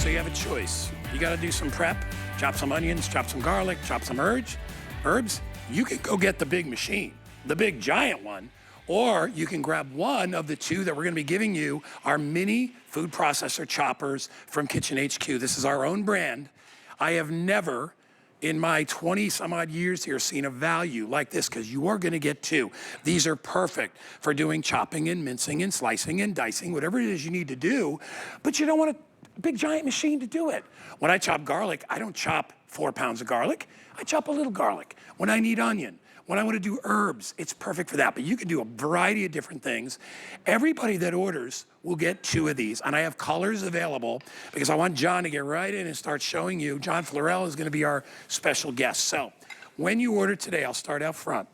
So you have a choice. You got to do some prep, chop some onions, chop some garlic, chop some herbs. You can go get the big machine, the big giant one, or you can grab one of the two that we're going to be giving you, our mini food processor choppers from Kitchen HQ. This is our own brand. I have never in my 20 some odd years here seen a value like this, because you are going to get two. These are perfect for doing chopping and mincing and slicing and dicing, whatever it is you need to do, but you don't want a big giant machine to do it. When I chop garlic, I don't chop 4 pounds of garlic. I chop a little garlic. When I need onion, when I want to do herbs, it's perfect for that. But you can do a variety of different things. Everybody that orders will get 2 of these. And I have colors available because I want John to get right in and start showing you. John Florell is going to be our special guest. So when you order today, I'll start out front.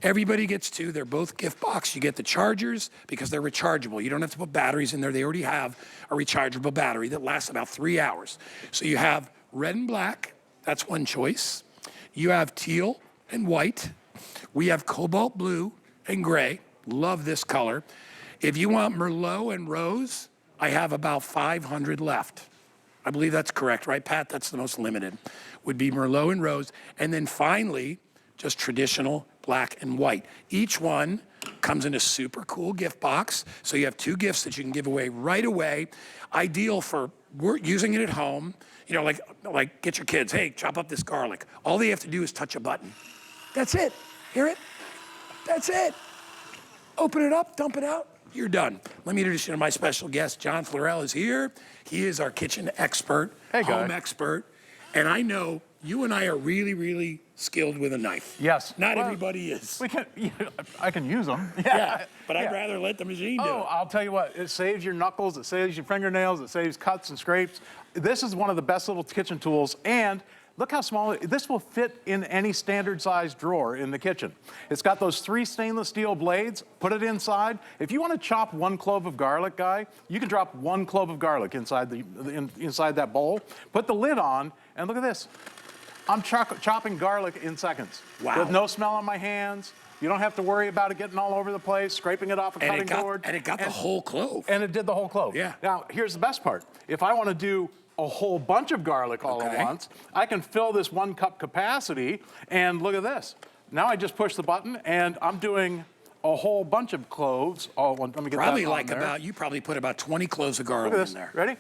Everybody gets 2. They're both gift box. You get the chargers because they're rechargeable. You don't have to put batteries in there. They already have a rechargeable battery that lasts about 3 hours. So you have red and black. That's one choice. You have teal and white. We have cobalt blue and gray. Love this color. If you want Merlot and rose, I have about 500 left. I believe that's correct, right, Pat? That's the most limited, would be Merlot and rose. And then finally, just traditional black and white. Each one comes in a super cool gift box. So you have 2 gifts that you can give away right away. Ideal for using it at home. You know, like get your kids, hey, chop up this garlic. All they have to do is touch a button. That's it. Hear it? That's it. Open it up, dump it out, you're done. Let me introduce you to my special guest. John Florell is here. He is our kitchen expert, home expert. And I know you and I are really, really skilled with a knife. Yes. Not everybody is. I can use them. Yeah, but I'd rather let the machine do it. Oh, I'll tell you what, it saves your knuckles, it saves your fingernails, it saves cuts and scrapes. This is one of the best little kitchen tools, and look how small, this will fit in any standard sized drawer in the kitchen. It's got those 3 stainless steel blades, put it inside. If you want to chop 1 clove of garlic, Guy, you can drop 1 clove of garlic inside inside that bowl, put the lid on, and look at this. I'm chopping garlic in seconds. Wow. With no smell on my hands. You don't have to worry about it getting all over the place, scraping it off a cutting board. And it got the whole clove. And it did the whole clove. Yeah. Now, here's the best part. If I want to do a whole bunch of garlic all at once, I can fill this 1 cup capacity, and look at this. Now I just push the button, and I'm doing a whole bunch of cloves. Let me get probably that like on there. you probably put about 20 cloves of garlic in there. Ready?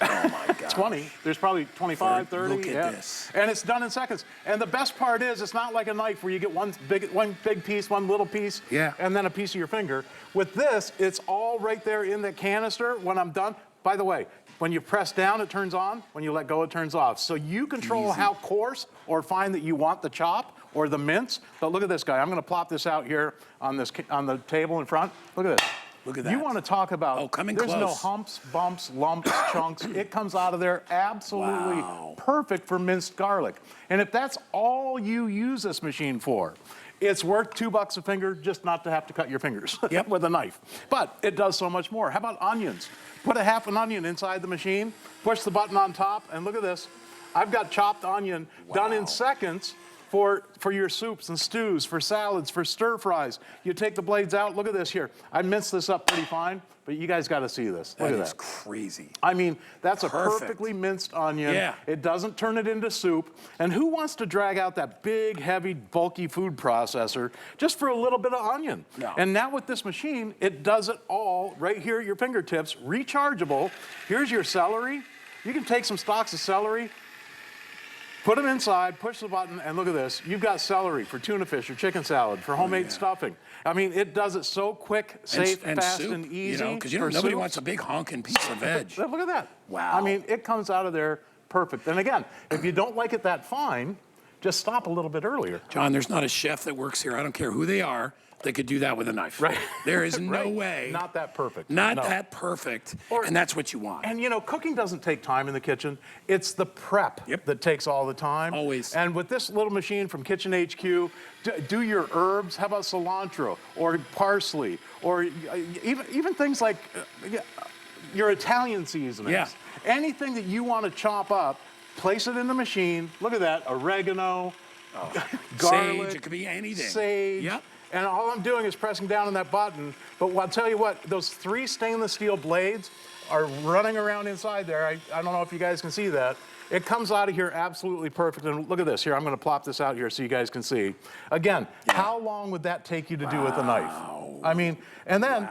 Oh my God. 20. There's probably 25, 30. Look at this. And it's done in seconds. And the best part is, it's not like a knife where you get one big piece, one little piece, and then a piece of your finger. With this, it's all right there in the canister when I'm done. By the way, when you press down, it turns on. When you let go, it turns off. So you control how coarse or fine that you want the chop or the mince. But look at this, Guy. I'm going to plop this out here on the table in front. Look at this. Look at that. You want to talk about, coming there's close. no humps, bumps, lumps, chunks. It comes out of there absolutely perfect for minced garlic. And if that's all you use this machine for, it's worth $2 a finger just not to have to cut your fingers with a knife. But it does so much more. How about onions? Put a half an onion inside the machine, push the button on top, and look at this. I've got chopped onion done in seconds for your soups and stews, for salads, for stir fries. You take the blades out. Look at this here. I minced this up pretty fine, but you guys got to see this. Look at that. That is crazy. I mean, that's a perfectly minced onion. Yeah. It doesn't turn it into soup. And who wants to drag out that big, heavy, bulky food processor just for a little bit of onion? No. And now with this machine, it does it all right here at your fingertips, rechargeable. Here's your celery. You can take some stalks of celery, put them inside, push the button, and look at this. You've got celery for tuna fish or chicken salad, for homemade stuffing. I mean, it does it so quick, safe, fast, soup, and easy. You know, because nobody wants a big honking piece of veg. Look at that. Wow. I mean, it comes out of there perfect. And again, if you don't like it that fine, just stop a little bit earlier. John, there's not a chef that works here, I don't care who they are, that could do that with a knife. Right. There is no way. Not that perfect. Not that perfect, and that's what you want. And you know, cooking doesn't take time in the kitchen. It's the prep that takes all the time. Always. And with this little machine from Kitchen HQ, do your herbs. How about cilantro or parsley or even things like your Italian seasonings. Yeah. Anything that you want to chop up, place it in the machine. Look at that, oregano, garlic. Sage, it could be anything. Sage. Yep. And all I'm doing is pressing down on that button. But I'll tell you what, those 3 stainless steel blades, are running around inside there. I don't know if you guys can see that. It comes out of here absolutely perfect. And look at this. Here, I'm going to plop this out here so you guys can see. Again, how long would that take you to do with a knife? I mean, and then,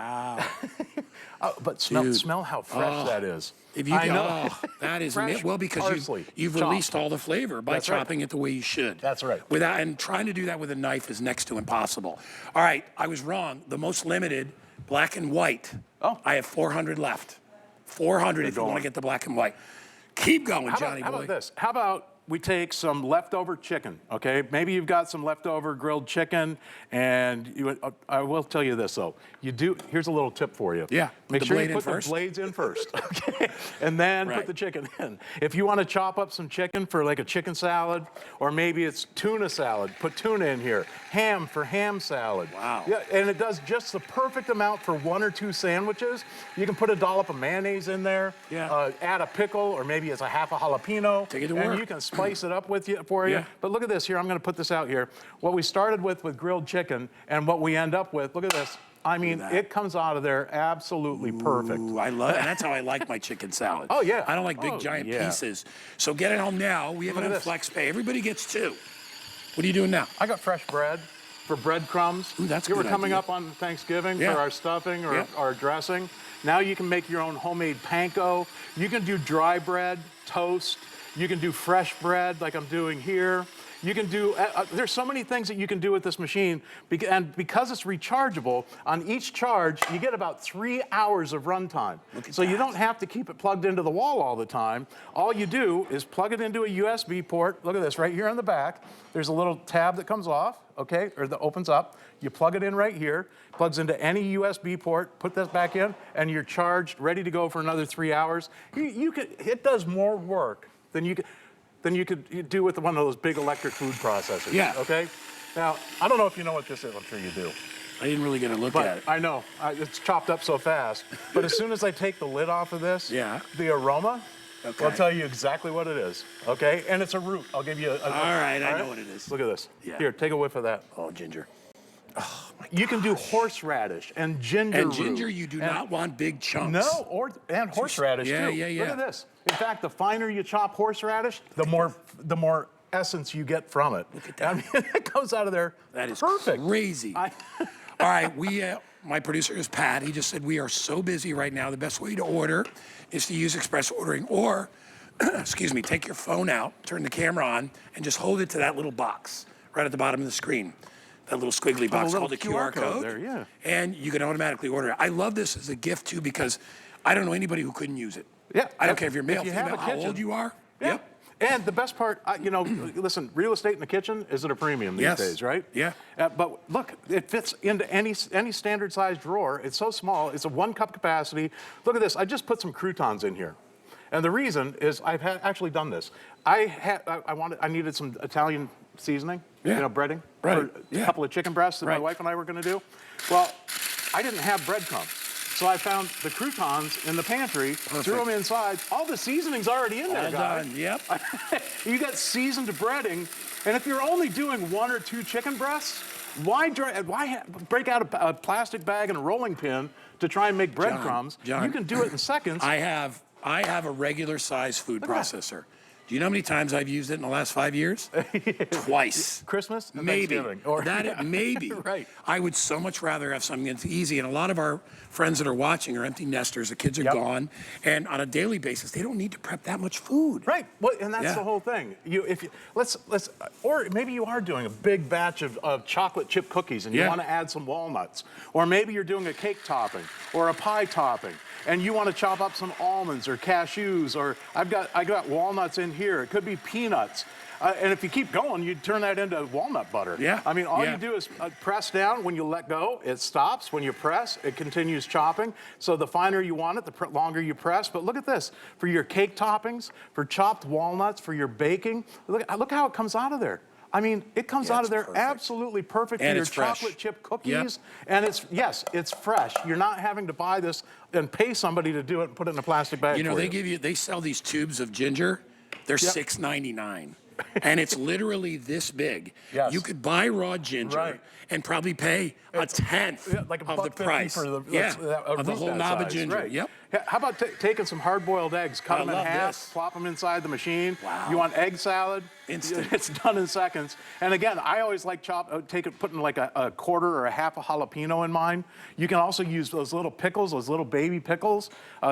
but smell how fresh that is. If you, I know. That is Fresh well because parsley, you've chopped. released all the flavor by That's right. chopping it the way you should. That's right. And trying to do that with a knife is next to impossible. All right, I was wrong. The most limited, black and white. Oh. I have 400 left. 400 if you want to get the black and white. Keep going, Johnny boy. How about this? How about we take some leftover chicken, okay? Maybe you've got some leftover grilled chicken, and I will tell you this, though. Here's a little tip for you. Yeah, Make sure you put the blades in first, okay? And then put the chicken in. If you want to chop up some chicken for like a chicken salad, or maybe it's tuna salad, put tuna in here. Ham for ham salad. Wow. Yeah, and it does just the perfect amount for 1 or 2 sandwiches. You can put a dollop of mayonnaise in there. Yeah. Add a pickle, or maybe it's a half a jalapeno. Take it to and work. you can spice it up for you. Yeah. But look at this here. I'm going to put this out here. What we started with grilled chicken and what we end up with, look at this. I mean, it comes out of there absolutely perfect. Ooh, I love it. And that's how I like my chicken salad. Oh, yeah. I don't like big, giant pieces. So get it home now. We have it on FlexPay. Everybody gets 2. What are you doing now? I got fresh bread for breadcrumbs. Ooh, that's You a were good coming idea. up on Thanksgiving Yeah. for our stuffing or Yeah. our dressing. Now you can make your own homemade panko. You can do dry bread, toast. You can do fresh bread like I'm doing here. You can do, there's so many things that you can do with this machine. And because it's rechargeable, on each charge, you get about 3 hours of runtime. So you don't have to keep it plugged into the wall all the time. All you do is plug it into a USB port. Look at this, right here on the back. There's a little tab that comes off, okay, or that opens up. You plug it in right here, plugs into any USB port, put this back in, and you're charged, ready to go for another 3 hours. It does more work than you could do with one of those big electric food processors. Yeah. Okay? Now, I don't know if you know what this is. I'm sure you do. I didn't really get a look at it. I know. It's chopped up so fast. But as soon as I take the lid off of this, the aroma will tell you exactly what it is. Okay? And it's a root. I'll give you a... All right, I know what it is. Look at this. Yeah. Here, take a whiff of that. Oh, ginger. You can do horseradish and ginger And root. ginger, you do not want big chunks. No, and horseradish Yeah, too. yeah, yeah. Look at this. In fact, the finer you chop horseradish, the more essence you get from it. Look at that. I mean, it comes out of there That is perfect. crazy. All right, my producer is Pat. He just said we are so busy right now. The best way to order is to use express ordering, or, excuse me, take your phone out, turn the camera on, and just hold it to that little box right at the bottom of the screen. That little squiggly box little called a QR code there, yeah. And you can automatically order it. I love this as a gift too because I don't know anybody who couldn't use it. Yeah. I don't care if you're male, If you have female, a how kitchen. old you are. Yeah. Yep. And the best part, listen, real estate in the kitchen is at a premium these days, right? Yeah. But look, it fits into any standard size drawer. It's so small. It's a 1 cup capacity. Look at this. I just put some croutons in here. And the reason is I've actually done this. I needed some Italian seasoning, breading, for a couple of chicken breasts that my wife and I were going to do. Well, I didn't have breadcrumbs. So I found the croutons in the pantry, threw them inside. All the seasoning's already in there, All guys. done, yep. You got seasoned breading, and if you're only doing 1 or 2 chicken breasts, why break out a plastic bag and a rolling pin to try and make breadcrumbs? John, you can do it in seconds. I have a regular size food processor. Do you know how many times I've used it in the last 5 years? Twice. Christmas and Maybe. Thanksgiving. Maybe. Right. I would so much rather have something that's easy. And a lot of our friends that are watching are empty nesters. The kids are gone. And on a daily basis, they don't need to prep that much food. Right. Well, and that's the whole thing. Or maybe you are doing a big batch of chocolate chip cookies and you want to add some walnuts. Or maybe you're doing a cake topping or a pie topping and you want to chop up some almonds or cashews, or I got walnuts in here. It could be peanuts. And if you keep going, you turn that into walnut butter. Yeah. I mean, all you do is press down. When you let go, it stops. When you press, it continues chopping. So the finer you want it, the longer you press. But look at this. For your cake toppings, for chopped walnuts, for your baking, look how it comes out of there. I mean, it comes out of there absolutely perfect for your chocolate chip cookies. And it's fresh. You're not having to buy this and pay somebody to do it and put it in a plastic bag. You know, they sell these tubes of ginger. They're $6.99. And it's literally this big. Yes. You could buy raw ginger and probably pay a tenth like of the price. for the, of the whole knob of ginger. Right. Yep. How about taking some hard-boiled eggs, cut them in half, this. plop them inside the machine. Wow. You want egg salad? Instant. It's done in seconds. And again, I always like putting like a quarter or a half a jalapeno in mine. You can also use those little pickles, those little baby pickles,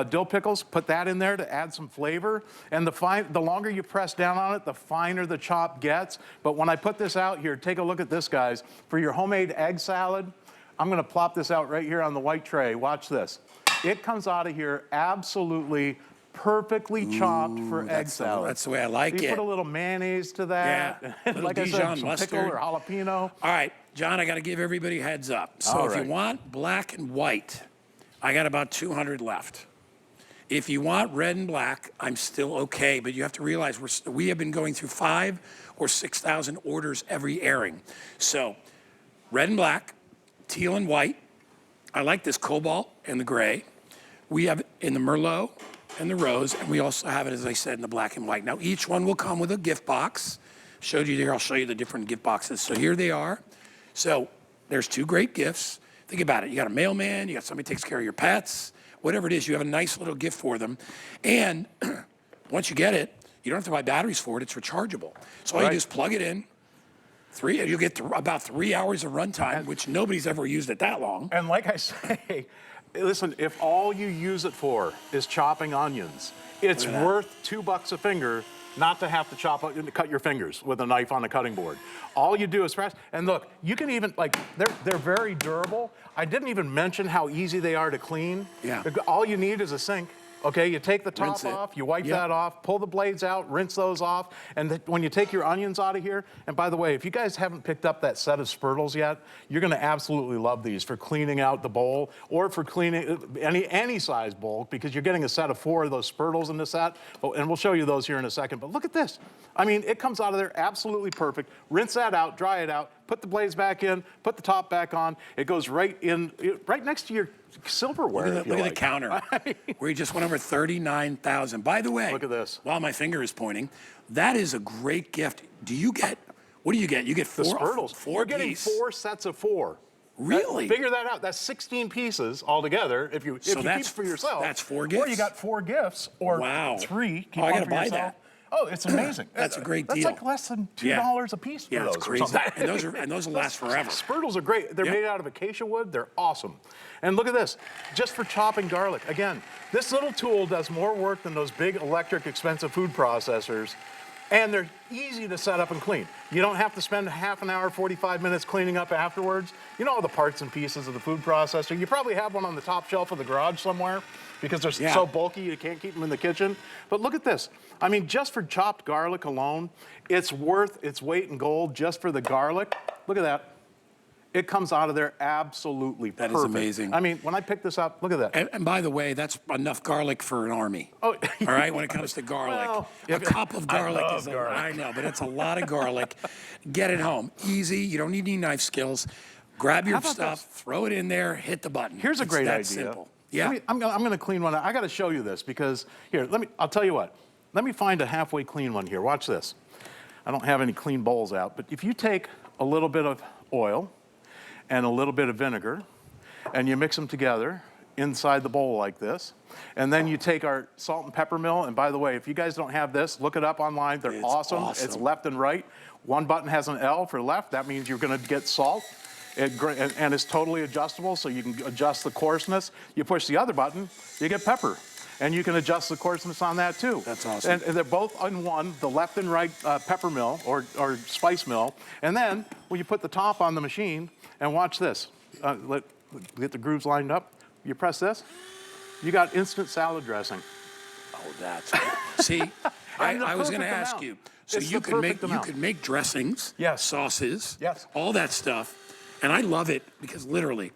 dill pickles. Put that in there to add some flavor. And the longer you press down on it, the finer the chop gets. But when I put this out here, take a look at this, guys. For your homemade egg salad, I'm going to plop this out right here on the white tray. Watch this. It comes out of here absolutely perfectly chopped for egg salad. That's the way I like it. You put a little mayonnaise to that. Yeah. And like I said, some pickle or jalapeno. All right, John, I got to give everybody a heads up. So if you want black and white, I got about 200 left. If you want red and black, I'm still okay, but you have to realize we have been going through 5,000 or 6,000 orders every airing. So red and black, teal and white. I like this cobalt and the gray. We have it in the Merlot and the rose, and we also have it, as I said, in the black and white. Now, each one will come with a gift box. Showed you here, I'll show you the different gift boxes. So here they are. So there's 2 great gifts. Think about it. You got a mailman, you got somebody who takes care of your pets, whatever it is, you have a nice little gift for them. And once you get it, you don't have to buy batteries for it, it's rechargeable. So all you do is plug it in. You'll get about 3 hours of runtime, which nobody's ever used it that long. And like I say, listen, if all you use it for is chopping onions, it's worth $2 a finger not to have to cut your fingers with a knife on a cutting board. All you do is press, and look, you can even, like, they're very durable. I didn't even mention how easy they are to clean. Yeah. All you need is a sink. Okay, you take the top off, you wipe that off, pull the blades out, rinse those off, and when you take your onions out of here, and by the way, if you guys haven't picked up that set of spurtles yet, you're gonna absolutely love these for cleaning out the bowl or for cleaning any size bowl, because you're getting a set of 4 of those spurtles in the set, and we'll show you those here in a second. But look at this. I mean, it comes out of there absolutely perfect. Rinse that out, dry it out, put the blades back in, put the top back on. It goes right next to your silverware. Look at the counter. We just went over 39,000. By the way, look at this. While my finger is pointing, that is a great gift. What do you get? You get 4 spurtles. You're getting 4 sets of 4. Really? Figure that out. That's 16 pieces altogether. If you keep it for yourself. That's 4 gifts. Or you got 4 gifts, or 3. Keep I one gotta for buy yourself. that. Oh, it's amazing. That's a great deal. That's like less than $2 a piece for those. It's crazy. And those will last forever. Spurtles are great. They're made out of acacia wood. They're awesome. And look at this, just for chopping garlic. Again, this little tool does more work than those big electric expensive food processors, and they're easy to set up and clean. You don't have to spend half an hour, 45 minutes cleaning up afterwards. You know all the parts and pieces of the food processor. You probably have one on the top shelf of the garage somewhere, because they're so bulky you can't keep them in the kitchen. But look at this. I mean, just for chopped garlic alone, it's worth its weight in gold just for the garlic. Look at that. It comes out of there absolutely perfect. That is amazing. I mean, when I pick this up, look at that. And by the way, that's enough garlic for an army. Oh, all right, when it comes to garlic. Well, a cup of garlic is garlic. I know, but it's a lot of garlic. Get it home. Easy. You don't need any knife skills. Grab your stuff, throw it in there, hit the button. Here's a great idea. It's that simple. Yeah. I'm gonna clean one. I gotta show you this because here, I'll tell you what. Let me find a halfway clean one here. Watch this. I don't have any clean bowls out, but if you take a little bit of oil and a little bit of vinegar, and you mix them together inside the bowl like this, and then you take our salt and pepper mill, and by the way, if you guys don't have this, look it up online. They're awesome. It's left and right. One button has an L for left. That means you're gonna get salt. And it's totally adjustable, so you can adjust the coarseness. You push the other button, you get pepper. And you can adjust the coarseness on that too. That's awesome. And they're both on one, the left and right pepper mill or spice mill. And then when you put the top on the machine, and watch this, get the grooves lined up, you press this, you got instant salad dressing. Oh, that's good. See, I was going to ask you. So you could make dressings, sauces, all that stuff. And I love it because literally,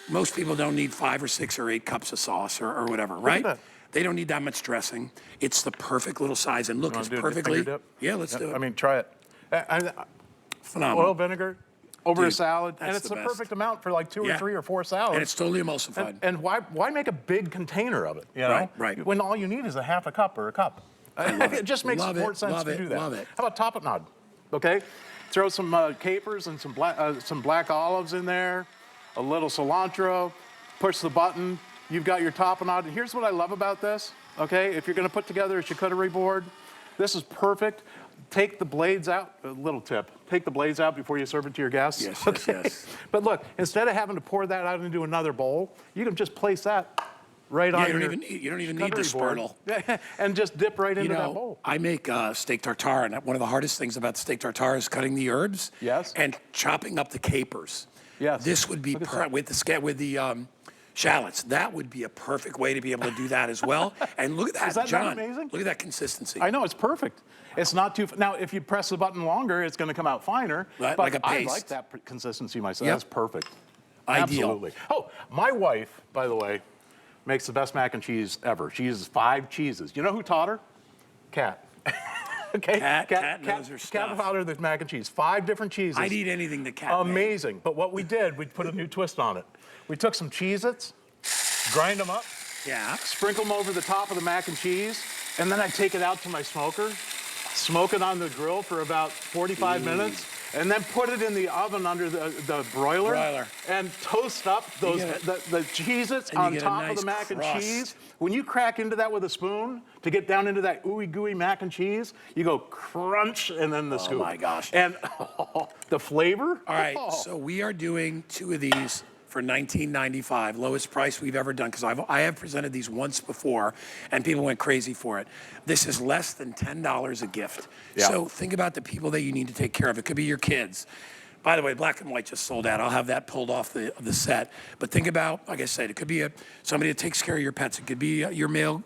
most people don't need 5 or 6 or 8 cups of sauce or whatever, right? They don't need that much dressing. It's the perfect little size. And look, it's perfectly. Yeah, let's do it. I mean, try it. Phenomenal. Oil, vinegar, over a salad, and it's the perfect amount for like 2 or 3 or 4 salads. And it's totally emulsified. And why make a big container of it? You know? Right. When all you need is a half a cup or a cup. It just makes Love more it, sense love to it, do that. love it. How about tapenade? Okay, throw some capers and some black olives in there, a little cilantro, push the button, you've got your tapenade. And here's what I love about this, okay? If you're gonna put together a charcuterie board, this is perfect. Take the blades out, a little tip, take the blades out before you serve it to your guests. Yes, okay? yes. But look, instead of having to pour that out into another bowl, you can just place that right on You your don't even need the charcuterie board. spurtle. And just dip right into that bowl. I make steak tartare, and one of the hardest things about steak tartare is cutting the herbs. Yes. And chopping up the capers. Yes. This would be with the shallots. That would be a perfect way to be able to do that as well. And look at that, Is that John. not amazing? Look at that consistency. I know, it's perfect. It's not too, now if you press the button longer, it's gonna come out finer. Right, but like a paste. I like that consistency myself, Yep. that's perfect. Ideal. Absolutely. Oh, my wife, by the way, makes the best mac and cheese ever. She uses 5 cheeses. You know who taught her? Kat. Okay? Kat knows her stuff. Kat taught her the mac and cheese. 5 different cheeses. I'd eat anything that Kat made. Amazing. But what we did, we put a new twist on it. We took some Cheez-Its, grind them up, Yeah. sprinkle them over the top of the mac and cheese, and then I take it out to my smoker, smoke it on the grill for about 45 minutes, and then put it in the oven under the broiler, and toast up those the Cheez-Its on get a top of nice the mac and crust. cheese. When you crack into that with a spoon to get down into that ooey gooey mac and cheese, you go crunch and then the scoop. Oh my gosh. And the flavor. All right, so we are doing 2 of these for $19.95, lowest price we've ever done, because I have presented these once before, and people went crazy for it. This is less than $10 a gift. Yeah. So think about the people that you need to take care of. It could be your kids. By the way, black and white just sold out. I'll have that pulled off the set. But think about, like I said, it could be somebody that takes care of your pets. It could be your mail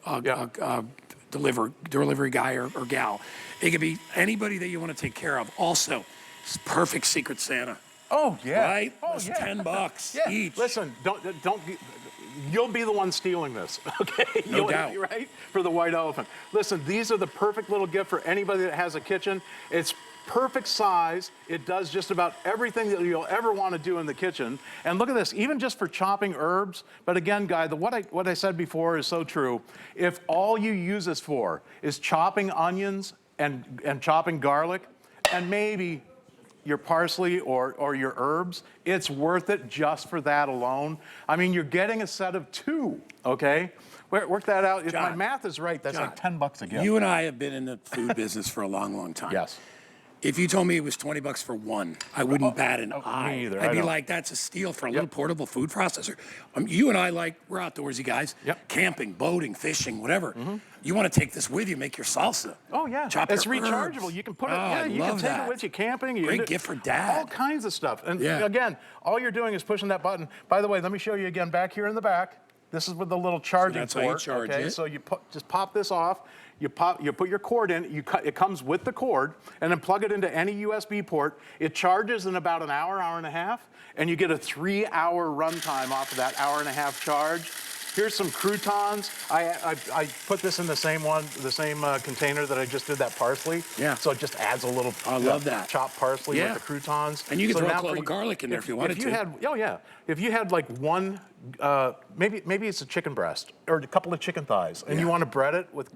delivery guy or gal. It could be anybody that you want to take care of. Also, it's perfect Secret Santa. Oh yeah. Right? Oh That's yeah. $10 each. Listen, don't. You'll be the one stealing this, okay? No doubt. Right? For the white elephant. Listen, these are the perfect little gift for anybody that has a kitchen. It's perfect size. It does just about everything that you'll ever want to do in the kitchen. And look at this, even just for chopping herbs. But again, Guy, what I said before is so true. If all you use this for is chopping onions and chopping garlic, and maybe your parsley or your herbs, it's worth it just for that alone. I mean, you're getting a set of 2, okay? Work that out. If my John, math is right, that's like $10 a gift. You and I have been in the food business for a long, long time. Yes. If you told me it was $20 for one, I wouldn't bat an eye. Me either. I'd I be know. like, that's a steal for a little portable food processor. You and I we're outdoorsy guys. Yep. Camping, boating, fishing, whatever. You want to take this with you, make your salsa. Oh yeah, Chop it's your rechargeable. herbs. You can put it. Oh, Yeah, I you can love take that. it with you camping. Great gift for dad. All kinds of stuff. And Yeah. again, all you're doing is pushing that button. By the way, let me show you again back here in the back. This is with the little charging that's how you port. charge okay, it. so you just pop this off. You put your cord in. It comes with the cord, and then plug it into any USB port. It charges in about an hour, hour and a half, and you get a 3-hour runtime off of that hour-and-a-half charge. Here's some croutons. I put this in the same container that I just did that parsley. Yeah. So it just adds a little. I love that. Chopped parsley Yeah. with the croutons. And you can So throw a now clove for of garlic in there if you wanted to. If you had like one, maybe it's a chicken breast or a couple of chicken thighs, and you want to bread it with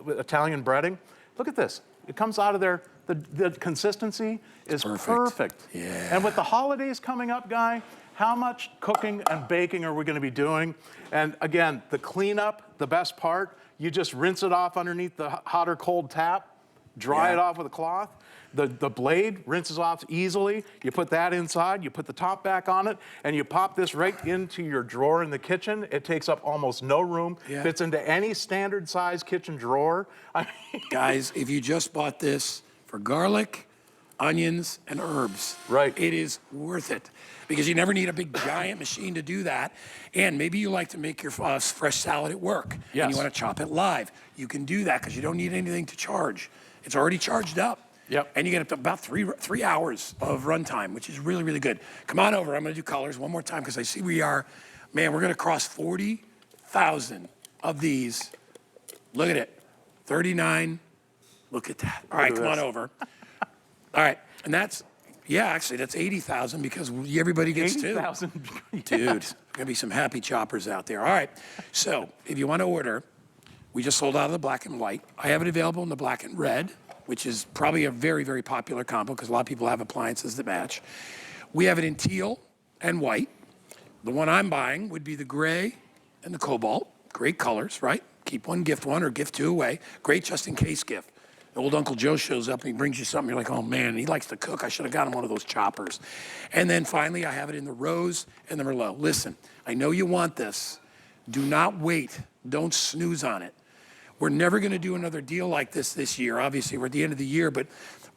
Italian breading, look at this. It comes out of there. The consistency is perfect. Yeah. And with the holidays coming up, Guy, how much cooking and baking are we going to be doing? And again, the cleanup, the best part, you just rinse it off underneath the hot or cold tap, dry it off with a cloth. The blade rinses off easily. You put that inside, you put the top back on it, and you pop this right into your drawer in the kitchen. It takes up almost no room, fits into any standard size kitchen drawer. Guys, if you just bought this for garlic, onions, and herbs, it is worth it. Because you never need a big giant machine to do that. And maybe you like to make your fresh salad at work. Yes. And you want to chop it live. You can do that because you don't need anything to charge. It's already charged up. Yep. And you get up to about three hours of runtime, which is really, really good. Come on over. I'm going to do colors one more time because I see we're going to cross 40,000 of these. Look at it. 39. Look at that. All right, come on over. All right. And that's, actually, that's 80,000 because everybody gets 80,000. Dude, there's going to be some happy choppers out there. All right. So if you want to order, We just sold out of the black and white. I have it available in the black and red, which is probably a very, very popular combo because a lot of people have appliances that match. We have it in teal and white. The one I'm buying would be the gray and the cobalt. Great colors, right? Keep one, gift one, or gift two away. Great just in case gift. Old Uncle Joe shows up and he brings you something. You're like, oh man, he likes to cook. I should have got him one of those choppers. And then finally, I have it in the rose and the merlot. Listen, I know you want this. Do not wait. Don't snooze on it. We're never going to do another deal like this year. Obviously, we're at the end of the year, but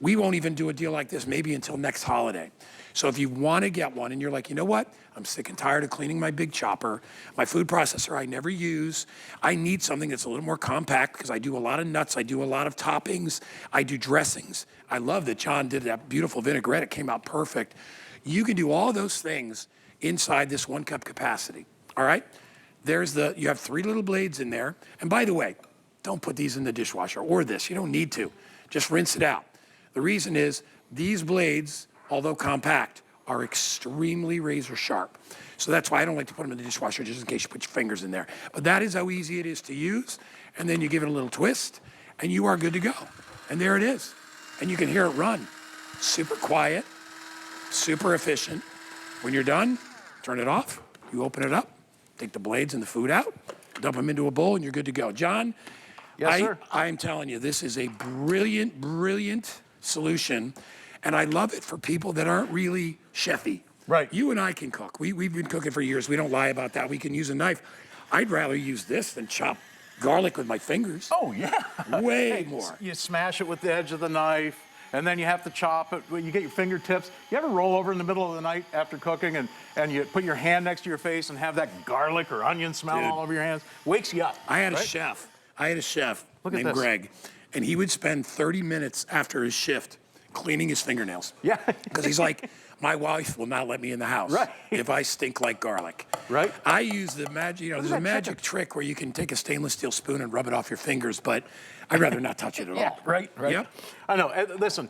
we won't even do a deal like this maybe until next holiday. So if you want to get one and you're like, you know what? I'm sick and tired of cleaning my big chopper. My food processor I never use. I need something that's a little more compact because I do a lot of nuts. I do a lot of toppings. I do dressings. I love that John did that beautiful vinaigrette. It came out perfect. You can do all those things inside this 1 cup capacity. All right? You have 3 little blades in there. And by the way, don't put these in the dishwasher or this. You don't need to. Just rinse it out. The reason is these blades, although compact, are extremely razor sharp. So that's why I don't like to put them in the dishwasher just in case you put your fingers in there. But that is how easy it is to use. And then you give it a little twist and you are good to go. And there it is. And you can hear it run. Super quiet, super efficient. When you're done, turn it off. You open it up, take the blades and the food out, dump them into a bowl and you're good to go. John, Yes, sir. I'm telling you, this is a brilliant, brilliant solution. And I love it for people that aren't really chefy. Right. You and I can cook. We've been cooking for years. We don't lie about that. We can use a knife. I'd rather use this than chop garlic with my fingers. Oh, yeah. Way more. You smash it with the edge of the knife, and then you have to chop it. You get your fingertips. You ever roll over in the middle of the night after cooking and you put your hand next to your face and have that garlic or onion smell all over your hands? Wakes you up. I had right? a chef. Look at named this. Greg, and he would spend 30 minutes after his shift cleaning his fingernails. Yeah. Because he's like, my wife will not let me in the house Right. if I stink like garlic. Right. I use the magic, there's a that magic trick where you can take a stainless steel spoon and rub it off your fingers, but I'd rather not touch it at all. Right. Yep. I know. Listen,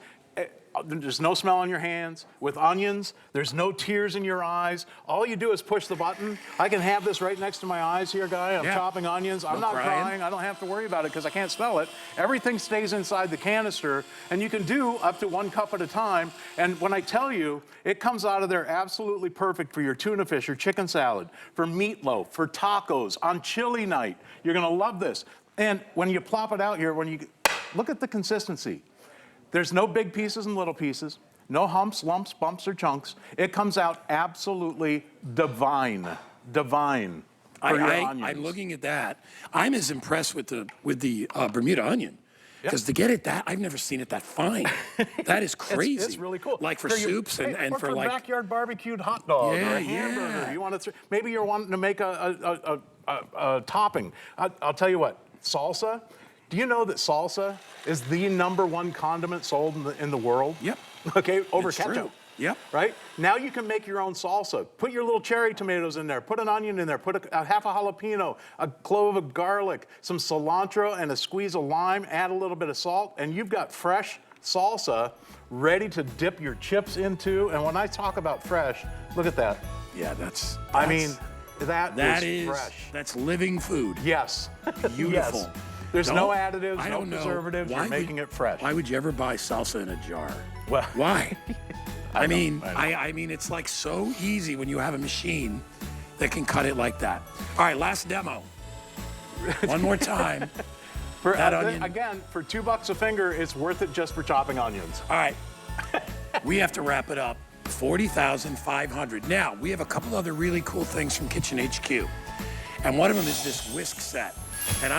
there's no smell on your hands. With onions, there's no tears in your eyes. All you do is push the button. I can have this right next to my eyes here, Guy. I'm chopping onions. I'm not crying. I don't have to worry about it because I can't smell it. Everything stays inside the canister, and you can do up to 1 cup at a time. And when I tell you, it comes out of there absolutely perfect for your tuna fish, your chicken salad, for meatloaf, for tacos, on chili night. You're going to love this. And when you plop it out here, look at the consistency. There's no big pieces and little pieces, no humps, lumps, bumps, or chunks. It comes out absolutely divine for your onions. I'm looking at that. I'm as impressed with the Bermuda onion. Because to get it I've never seen it that fine. That is crazy. It's really cool. Like for soups and or for like backyard barbecued hot dog or a hamburger. Yeah. You want to maybe you're wanting to make a topping. I'll tell you what, salsa. Do you know that salsa is the #1 condiment sold in the world? Yep. Okay, over It's ketchup. true. Yep. Right? Now you can make your own salsa. Put your little cherry tomatoes in there. Put an onion in there. Put a half a jalapeno, a clove of garlic, some cilantro, and a squeeze of lime. Add a little bit of salt, and you've got fresh salsa ready to dip your chips into. And when I talk about fresh, look at that. Yeah, that's I mean, that is fresh. That's living food. Yes. Beautiful. Yes. There's no additives, I no don't know. preservatives. You're making it fresh. Why would you ever buy salsa in a jar? Well, Why? I mean, it's like so easy when you have a machine that can cut it like that. All right, last demo. One more time. That onion. Again, for $2 a finger, it's worth it just for chopping onions. All right. We have to wrap it up. 40,500. Now, we have a couple other really cool things from Kitchen HQ. And one of them is this whisk set. And